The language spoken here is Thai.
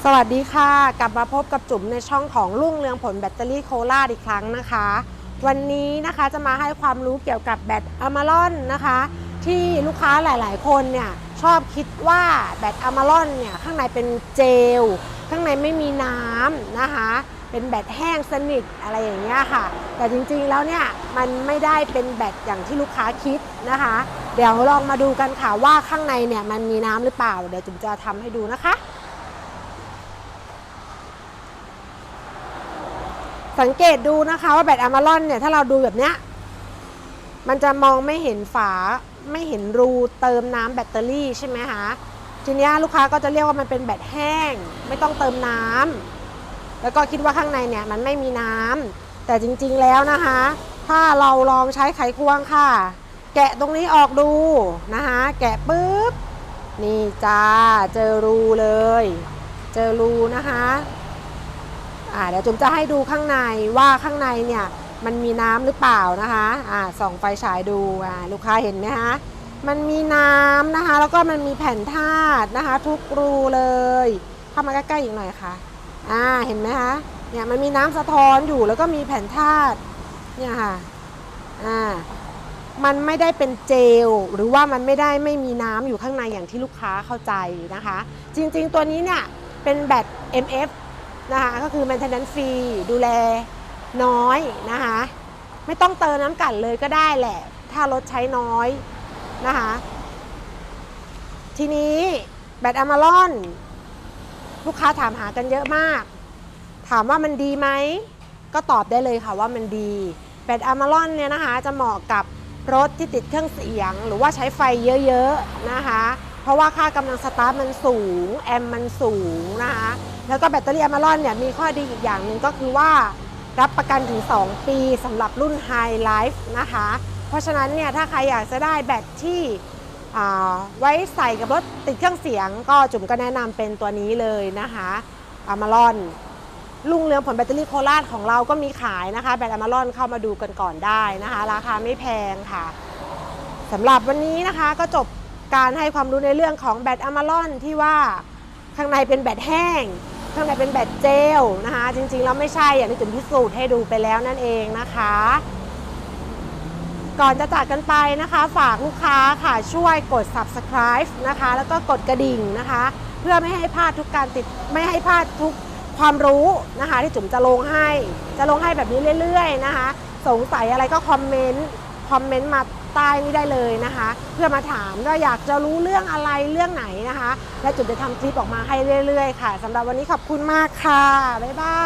สวัสดีค่ะกลับมาพบกับจุ๋มในช่องของรุ่งเรืองผลแบตเตอรี่โคราชอีกครั้งนะคะวันนี้นะคะจะมาให้ความรู้เกี่ยวกับแบตอะมาลอนนะคะที่ลูกค้าหลายๆคนเนี่ยชอบคิดว่าแบตอะมาลอนเนี่ยข้างในเป็นเจลข้างในไม่มีน้ำนะคะเป็นแบตแห้งสนิทอะไรอย่างเงี้ยค่ะแต่จริงๆแล้วเนี่ยมันไม่ได้เป็นแบตอย่างที่ลูกค้าคิดนะคะเดี๋ยวลองมาดูกันค่ะว่าข้างในเนี่ยมันมีน้ำหรือเปล่าเดี๋ยวจุ๋มจะทำให้ดูนะคะสังเกตดูนะคะว่าแบตอะมาลอนเนี่ยถ้าเราดูแบบเนี้ยมันจะมองไม่เห็นฝาไม่เห็นรูเติมน้ำแบตเตอรี่ใช่ไหมคะทีนี้ลูกค้าก็จะเรียกว่ามันเป็นแบตแห้งไม่ต้องเติมน้ำแล้วก็คิดว่าข้างในเนี่ยมันไม่มีน้ำแต่จริงๆแล้วนะคะถ้าเราลองใช้ไขควงค่ะแกะตรงนี้ออกดูนะคะแกะปุ๊บนี่จ้าเจอรูเลยเจอรูนะคะเดี๋ยวจุ๋มจะให้ดูข้างในว่าข้างในเนี่ยมันมีน้ำหรือเปล่านะคะส่องไฟฉายดูลูกค้าเห็นไหมคะมันมีน้ำนะคะแล้วก็มันมีแผ่นธาตุนะคะทุกรูเลยเข้ามาใกล้ๆอีกหน่อยค่ะเห็นไหมคะเนี่ยมันมีน้ำสะท้อนอยู่แล้วก็มีแผ่นธาตุเนี่ยค่ะมันไม่ได้เป็นเจลหรือว่ามันไม่มีน้ำอยู่ข้างในอย่างที่ลูกค้าเข้าใจนะคะจริงๆตัวนี้เนี่ยเป็นแบต MFนะคะก็คือ maintenance free ดูแลน้อยนะคะไม่ต้องเติมน้ำกลั่นเลยก็ได้แหละถ้ารถใช้น้อยนะคะทีนี้แบตอะมาลอนลูกค้าถามหากันเยอะมากถามว่ามันดีไหมก็ตอบได้เลยค่ะว่ามันดีแบตอะมาลอนเนี่ยนะคะจะเหมาะกับรถที่ติดเครื่องเสียงหรือว่าใช้ไฟเยอะๆนะคะเพราะว่าค่ากำลังสตาร์ทมันสูงแอมป์มันสูงนะคะแล้วก็แบตเตอรี่อะมาลอนเนี่ยมีข้อดีอีกอย่างหนึ่งก็คือว่ารับประกันถึง2 ปีสำหรับรุ่น High Life นะคะเพราะฉะนั้นเนี่ยถ้าใครอยากจะได้แบตที่ไว้ใส่กับรถติดเครื่องเสียงก็จุ๋มก็แนะนำเป็นตัวนี้เลยนะคะอะมาลอนรุ่งเรืองผลแบตเตอรี่โคราชของเราก็มีขายนะคะแบตอะมาลอนเข้ามาดูกันก่อนได้นะคะราคาไม่แพงค่ะสำหรับวันนี้นะคะก็จบการให้ความรู้ในเรื่องของแบตอะมาลอนที่ว่าข้างในเป็นแบตแห้งข้างในเป็นแบตเจลนะคะจริงๆแล้วไม่ใช่อย่างที่จุ๋มพิสูจน์ให้ดูไปแล้วนั่นเองนะคะก่อนจะจากกันไปนะคะฝากลูกค้าค่ะช่วยกด subscribe นะคะแล้วก็กดกระดิ่งนะคะเพื่อไม่ให้พลาดทุกความรู้นะคะที่จุ๋มจะลงให้แบบนี้เรื่อยๆนะคะสงสัยอะไรก็คอมเมนต์มาใต้นี้ได้เลยนะคะเพื่อมาถามว่าอยากจะรู้เรื่องอะไรเรื่องไหนนะคะและจุ๋มจะทำคลิปออกมาให้เรื่อยๆค่ะสำหรับวันนี้ขอบคุณมากค่ะบ๊ายบาย